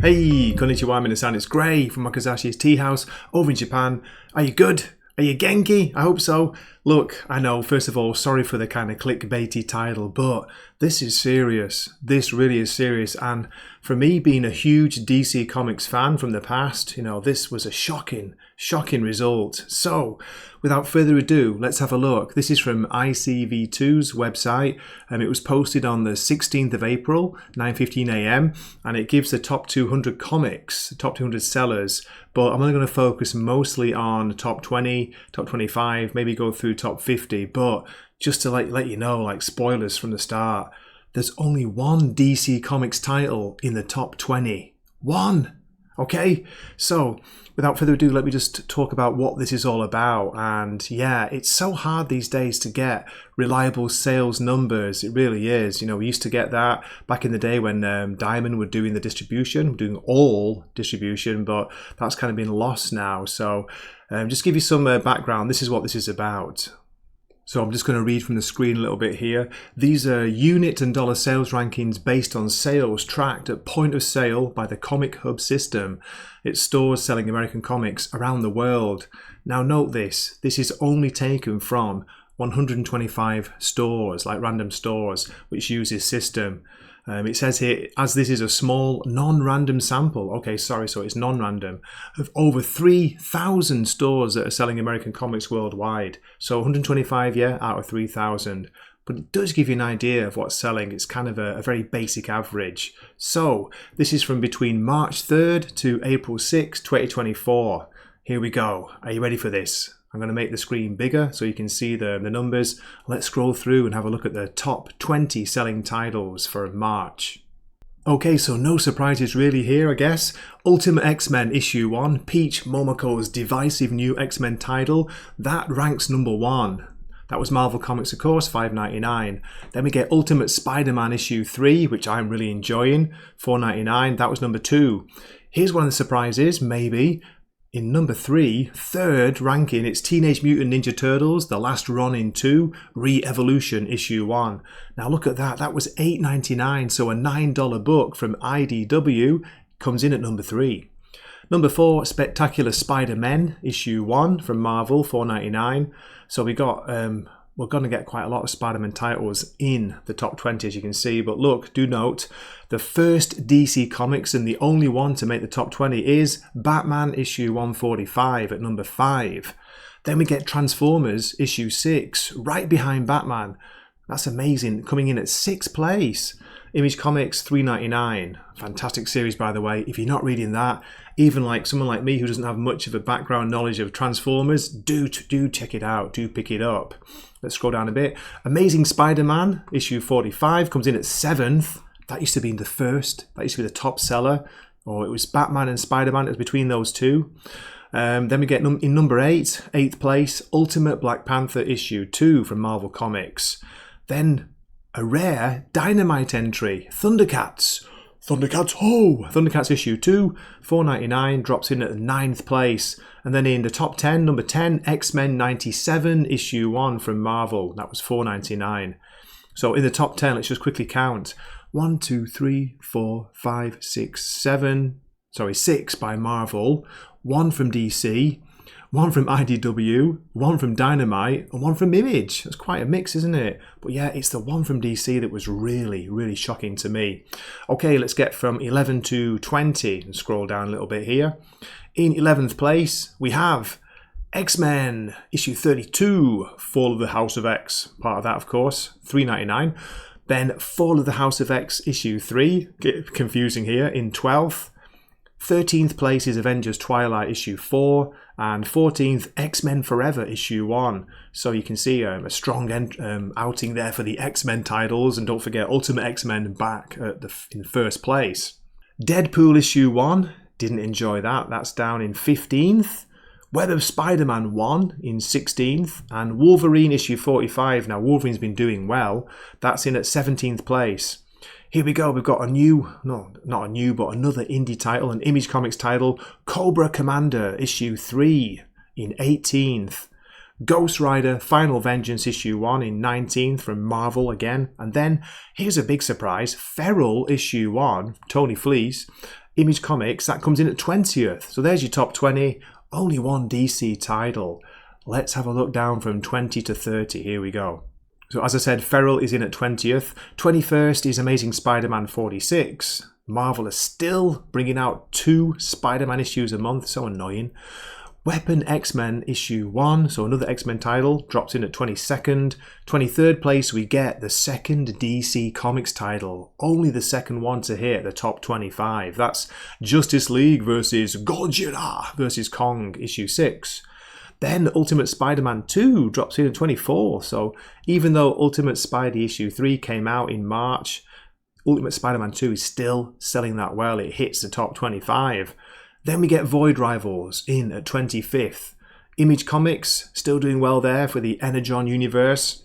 Hey, konnichiwa minasan, it's Gray from Wakizashi's Teahouse over in Japan. Are you good? Are you Genki? I hope so. Look, I know, first of all, sorry for the kind of clickbaity title, but this is serious. This really is serious. And for me, being a huge DC Comics fan from the past, this was a shocking result. So, without further ado, let's have a look. This is from ICV2's website. It was posted on the 16th of April, 9:15 a.m. and it gives the top 200 comics, top 200 sellers. But I'm only going to focus mostly on top 20, top 25, maybe go through top 50. But just to let you know, like spoilers from the start, there's only one DC Comics title in the top 20. One! Okay, so without further ado, let me just talk about what this is all about. And yeah, it's so hard these days to get reliable sales numbers. It really is. We used to get that back in the day when Diamond were doing the distribution, doing all distribution, but that's kind of been lost now. So just give you some background. This is what this is about. So I'm just going to read from the screen a little bit here. These are unit and dollar sales rankings based on sales tracked at point of sale by the Comic Hub system. It's stores selling American comics around the world. Now note this is only taken from 125 stores, like random stores, which use this system. It says here, as this is a small non-random sample, so it's non-random, of over 3,000 stores that are selling American comics worldwide. So 125, out of 3,000. But it does give you an idea of what's selling. It's kind of a very basic average. So this is from between March 3rd to April 6th, 2024. Here we go. Are you ready for this? I'm going to make the screen bigger so you can see the numbers. Let's scroll through and have a look at the top 20 selling titles for March. Okay, so no surprises really here, I guess. Ultimate X-Men issue 1, Peach Momoko's divisive new X-Men title, that ranks number 1. That was Marvel Comics, of course, $5.99. Then we get Ultimate Spider-Man issue 3, which I'm really enjoying, $4.99. That was number 2. Here's one of the surprises, maybe. In number 3, third ranking, it's Teenage Mutant Ninja Turtles, The Last Ronin 2, Re-Evolution issue 1. Now look at that, that was $8.99, so a $9 book from IDW comes in at number 3. Number 4, Spectacular Spider-Men issue 1 from Marvel, $4.99. So we got, we're going to get quite a lot of Spider-Man titles in the top 20, as you can see. But look, do note, the first DC Comics and the only one to make the top 20 is Batman issue 145 at number 5. Then we get Transformers issue 6, right behind Batman. That's amazing, coming in at 6th place. Image Comics, $3.99. Fantastic series, by the way. If you're not reading that, even like someone like me who doesn't have much of a background knowledge of Transformers, do check it out, do pick it up. Let's scroll down a bit. Amazing Spider-Man, issue 45, comes in at 7th. That used to be the first. That used to be the top seller. Or it was Batman and Spider-Man. It was between those two. Then we get in number 8, 8th place, Ultimate Black Panther issue 2 from Marvel Comics. Then a rare Dynamite entry, Thundercats. Thundercats issue 2, $4.99, drops in at the 9th place. And then in the top 10, number 10, X-Men 97 issue 1 from Marvel. That was $4.99. So in the top 10, let's just quickly count. 1, 2, 3, 4, 5, 6, 7. 6 by Marvel, 1 from DC, 1 from IDW, 1 from Dynamite, and 1 from Image. That's quite a mix, isn't it? But yeah, it's the 1 from DC that was really, really shocking to me. Okay, let's get from 11 to 20 and scroll down a little bit here. In 11th place, we have X-Men issue 32, Fall of the House of X. Part of that, of course, $3.99. Then Fall of the House of X issue 3, confusing here, in 12th. 13th place is Avengers Twilight issue 4, and 14th X-Men Forever issue 1. So you can see a strong outing there for the X-Men titles, and don't forget Ultimate X-Men back in first place. Deadpool issue 1, didn't enjoy that, that's down in 15th. Web of Spider-Man 1 in 16th, and Wolverine issue 45. Now Wolverine's been doing well, that's in at 17th place. Here we go, we've got another indie title, an Image Comics title, Cobra Commander issue 3 in 18th. Ghost Rider Final Vengeance issue 1 in 19th from Marvel again. And then, here's a big surprise, Feral issue 1, Tony Fleece, Image Comics, that comes in at 20th. So there's your top 20. Only one DC title. Let's have a look down from 20 to 30. Here we go. So as I said, Feral is in at 20th. 21st is Amazing Spider-Man 46. Marvel is still bringing out 2 Spider-Man issues a month. So annoying. Weapon X-Men issue 1, so another X-Men title, drops in at 22nd. 23rd place, we get the second DC Comics title. Only the second one to hit the top 25. That's Justice League versus Godzilla versus Kong, issue 6. Then Ultimate Spider-Man 2 drops in at 24. So even though Ultimate Spidey issue 3 came out in March, Ultimate Spider-Man 2 is still selling that well. It hits the top 25. Then we get Void Rivals in at 25th. Image Comics still doing well there for the Energon universe.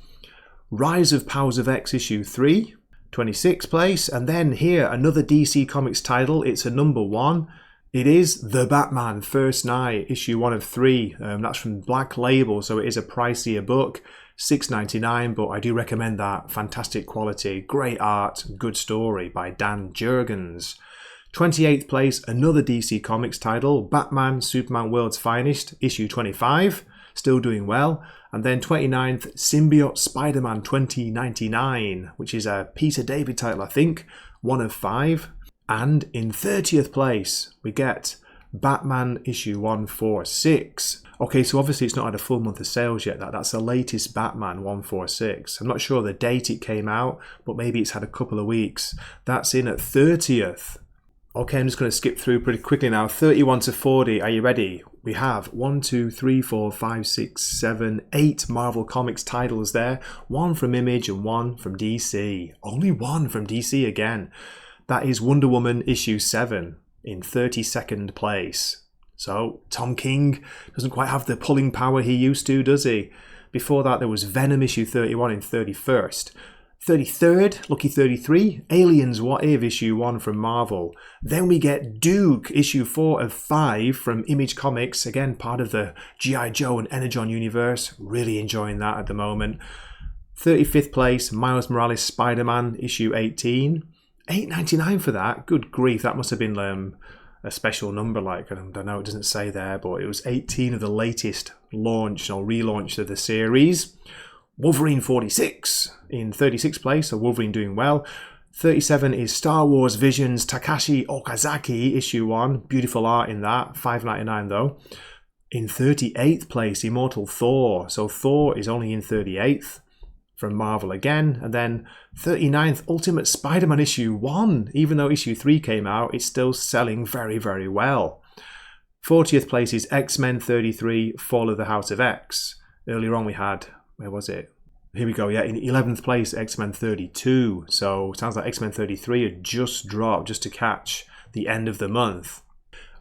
Rise of Powers of X issue 3, 26th place. And then here, another DC Comics title. It's a number 1. It is The Batman First Night, issue 1 of 3. That's from Black Label, so it is a pricier book. $6.99, but I do recommend that. Fantastic quality, great art, good story by Dan Jurgens. 28th place, another DC Comics title, Batman Superman World's Finest, issue 25, still doing well. And then 29th, Symbiote Spider-Man 2099, which is a Peter David title, I think, 1 of 5. And in 30th place, we get Batman issue 146. Okay, so obviously it's not had a full month of sales yet. That's the latest Batman 146. I'm not sure the date it came out, but maybe it's had a couple of weeks. That's in at 30th. Okay, I'm just going to skip through pretty quickly now. 31 to 40, are you ready? We have 1, 2, 3, 4, 5, 6, 7, 8 Marvel Comics titles there. 1 from Image and 1 from DC. Only 1 from DC again. That is Wonder Woman issue 7 in 32nd place. So Tom King doesn't quite have the pulling power he used to, does he? Before that there was Venom issue 31 in 31st. 33rd, lucky 33, Aliens What If issue 1 from Marvel. Then we get Duke issue 4 of 5 from Image Comics, again part of the G.I. Joe and Energon universe. Really enjoying that at the moment. 35th place, Miles Morales Spider-Man issue 18. $8.99 for that. Good grief, that must have been a special number, like, I don't know, it doesn't say there, but it was 18 of the latest launch or relaunch of the series. Wolverine 46 in 36th place, so Wolverine doing well. 37 is Star Wars Visions Takashi Okazaki issue 1. Beautiful art in that, $5.99 though. In 38th place, Immortal Thor. So Thor is only in 38th from Marvel again. And then 39th, Ultimate Spider-Man issue 1. Even though issue 3 came out, it's still selling very, very well. 40th place is X-Men 33, Fall of the House of X. Earlier on we had, where was it? Here we go, yeah, in 11th place, X-Men 32. So it sounds like X-Men 33 had just dropped just to catch the end of the month.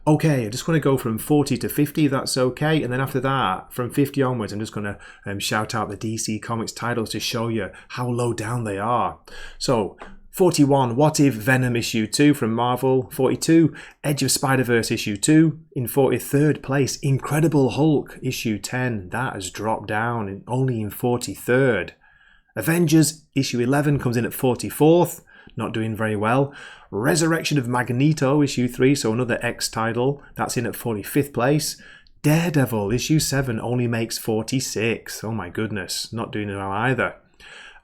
Okay, I just want to go from 40 to 50, that's okay. And then after that, from 50 onwards, I'm just going to shout out the DC Comics titles to show you how low down they are. So, 41, What If Venom issue 2 from Marvel. 42, Edge of Spider-Verse issue 2. In 43rd place, Incredible Hulk issue 10. That has dropped down, only in 43rd. Avengers issue 11 comes in at 44th. Not doing very well. Resurrection of Magneto issue 3, so another X title. That's in at 45th place. Daredevil issue 7 only makes 46. Oh my goodness, not doing well either.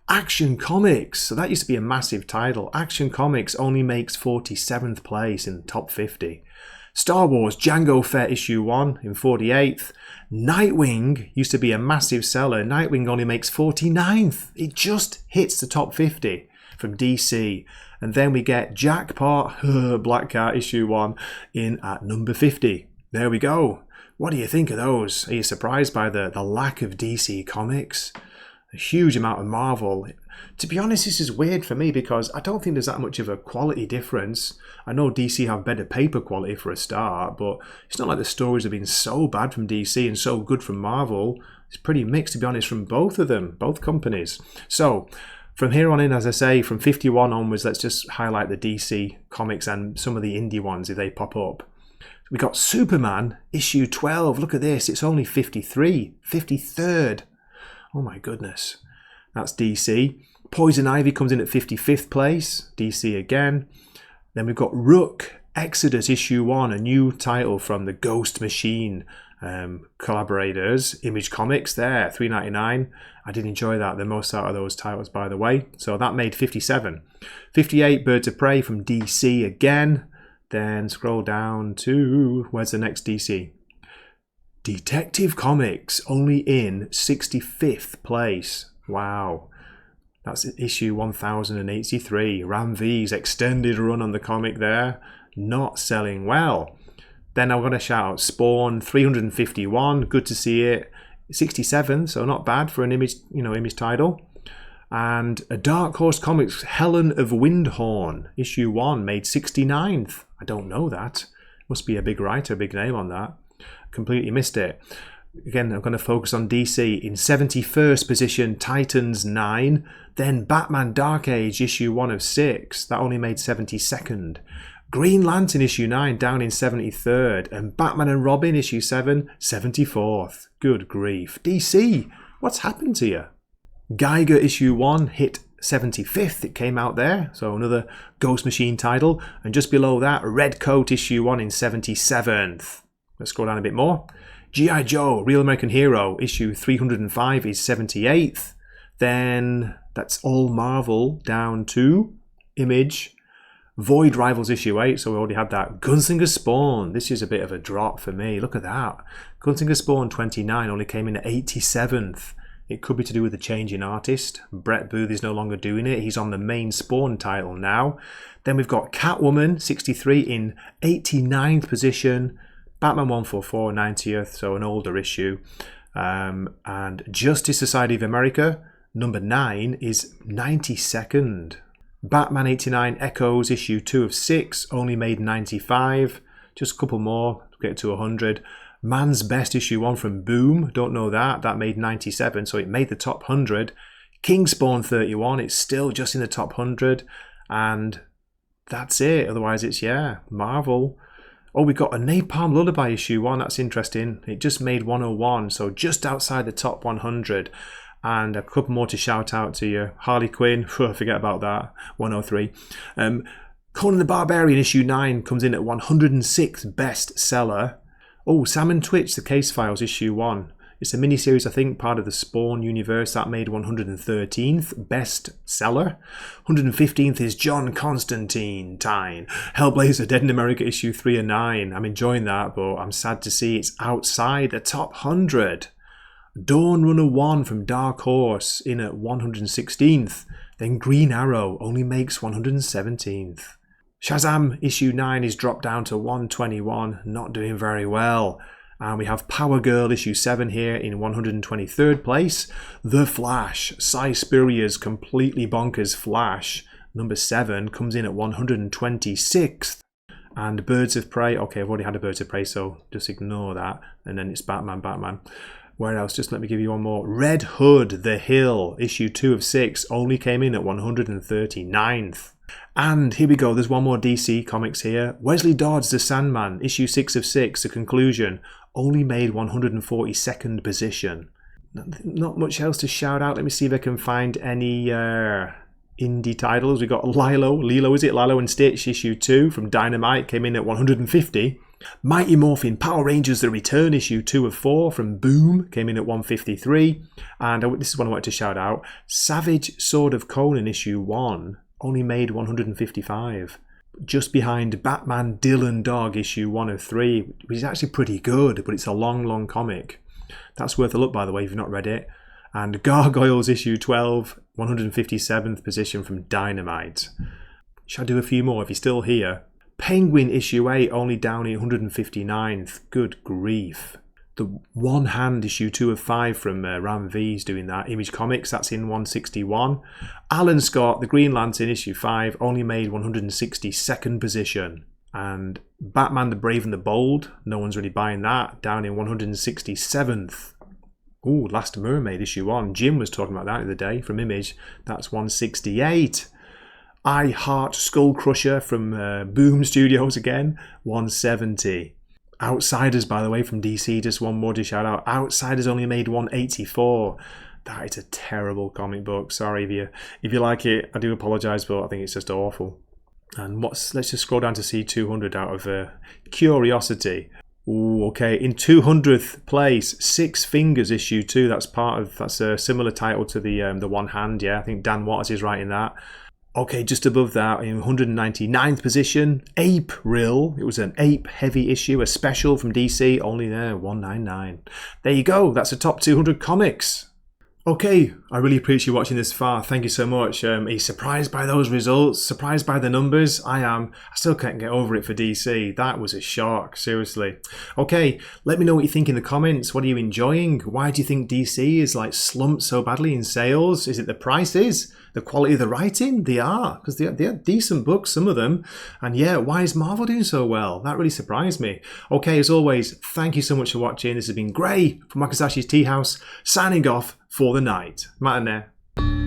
Action Comics, so that used to be a massive title. Action Comics only makes 47th place in the top 50. Star Wars Jango Fett issue 1 in 48th. Nightwing used to be a massive seller. Nightwing only makes 49th. It just hits the top 50 from DC. And then we get Jackpot Black Cat issue 1 in at number 50. There we go. What do you think of those? Are you surprised by the lack of DC Comics? A huge amount of Marvel. To be honest, this is weird for me because I don't think there's that much of a quality difference. I know DC have better paper quality for a start, but it's not like the stories have been so bad from DC and so good from Marvel. It's pretty mixed, to be honest, from both of them, both companies. So, from here on in, as I say, from 51 onwards, let's just highlight the DC Comics and some of the indie ones if they pop up. We got Superman, issue 12. Look at this. It's only 53. 53rd. Oh my goodness. That's DC. Poison Ivy comes in at 55th place. DC again. Then we've got Rook, Exodus issue 1, a new title from the Ghost Machine collaborators. Image Comics there, $3.99. I did enjoy that, the most out of those titles, by the way. So that made 57. 58, Birds of Prey from DC again. Then scroll down to, where's the next DC? Detective Comics, only in 65th place. Wow. That's issue 1083. Ram V's extended run on the comic there. Not selling well. Then I'm going to shout out Spawn 351. Good to see it. 67, so not bad for an image title. And a Dark Horse Comics Helen of Windhorn, issue 1, made 69th. I don't know that. Must be a big writer, big name on that. Completely missed it. Again, I'm going to focus on DC. In 71st position, Titans 9. Then Batman Dark Age, issue 1 of 6. That only made 72nd. Green Lantern, issue 9, down in 73rd. And Batman and Robin, issue 7, 74th. Good grief. DC, what's happened to you? Geiger, issue 1, hit 75th. It came out there. So another Ghost Machine title. And just below that, Red Coat, issue 1 in 77th. Let's scroll down a bit more. G.I. Joe, Real American Hero, issue 305 is 78th. Then that's all Marvel down to Image. Void Rivals issue 8, so we already had that. Gunslinger Spawn, this is a bit of a drop for me. Look at that. Gunslinger Spawn 29 only came in at 87th. It could be to do with the change in artist. Brett Booth is no longer doing it. He's on the main Spawn title now. Then we've got Catwoman 63 in 89th position. Batman 144 90th, so an older issue. And Justice Society of America, number 9, is 92nd. Batman 89 Echoes, issue 2 of 6, only made 95. Just a couple more to get to 100. Man's Best, issue 1 from Boom, don't know that. That made 97, so it made the top 100. Kingspawn 31, it's still just in the top 100. And that's it. Otherwise, it's, Marvel. Oh, we got a Napalm Lullaby issue 1. That's interesting. It just made 101, so just outside the top 100. And a couple more to shout out to you. Harley Quinn, forget about that, 103. Conan the Barbarian issue 9 comes in at 106th bestseller. Oh, Sam and Twitch, The Case Files issue 1. It's a miniseries, I think, part of the Spawn universe. That made 113th bestseller. 115th is John Constantine. Hellblazer Dead in America issue 3 and 9. I'm enjoying that, but I'm sad to see it's outside the top 100. Dawn Runner 1 from Dark Horse in at 116th. Then Green Arrow only makes 117th. Shazam issue 9 is dropped down to 121, not doing very well. And we have Power Girl issue 7 here in 123rd place. The Flash, Cy Spurrier's completely bonkers Flash, number 7, comes in at 126th. And Birds of Prey, okay, I've already had a Birds of Prey, so just ignore that. And then it's Batman. Where else? Just let me give you one more. Red Hood, The Hill, issue 2 of 6, only came in at 139th. And here we go, there's one more DC Comics here. Wesley Dodds, The Sandman, issue 6 of 6, The Conclusion, only made 142nd position. Not much else to shout out. Let me see if I can find any indie titles. We've got Lilo and Stitch, issue 2 from Dynamite, came in at 150. Mighty Morphin Power Rangers The Return, issue 2 of 4 from Boom, came in at 153. And this is one I wanted to shout out. Savage Sword of Conan, issue 1, only made 155. Just behind Batman Dylan Dog, issue 1 of 3, which is actually pretty good, but it's a long comic. That's worth a look, by the way, if you've not read it. And Gargoyles, issue 12, 157th position from Dynamite. Shall I do a few more if you're still here? Penguin, issue 8, only down in 159th. Good grief. The One Hand, issue 2 of 5 from Ram V's doing that. Image Comics, that's in 161. Alan Scott, The Green Lantern, issue 5, only made 162nd position. And Batman the Brave and the Bold, no one's really buying that, down in 167th. Ooh, Last Mermaid, issue 1. Jim was talking about that the other day from Image. That's 168. I Heart Skull Crusher from Boom Studios again, 170. Outsiders, by the way, from DC, just one more to shout out. Outsiders only made 184. That is a terrible comic book. Sorry if you like it. I do apologise, but I think it's just awful. And let's just scroll down to see 200 out of curiosity. Ooh, okay, in 200th place, Six Fingers issue 2. That's a similar title to the One Hand. Yeah, I think Dan Waters is writing that. Okay, just above that, in 199th position, April. It was an Ape heavy issue, a special from DC, only there, 199. There you go, that's the top 200 comics. Okay, I really appreciate you watching this far. Thank you so much. Are you surprised by those results? Surprised by the numbers? I am. I still can't get over it for DC. That was a shock, seriously. Okay, let me know what you think in the comments. What are you enjoying? Why do you think DC is like slumped so badly in sales? Is it the prices? The quality of the writing? They are, because they're decent books, some of them. And yeah, why is Marvel doing so well? That really surprised me. Okay, as always, thank you so much for watching. This has been Gray from Wakizashi's Teahouse, signing off for the night. Matinee.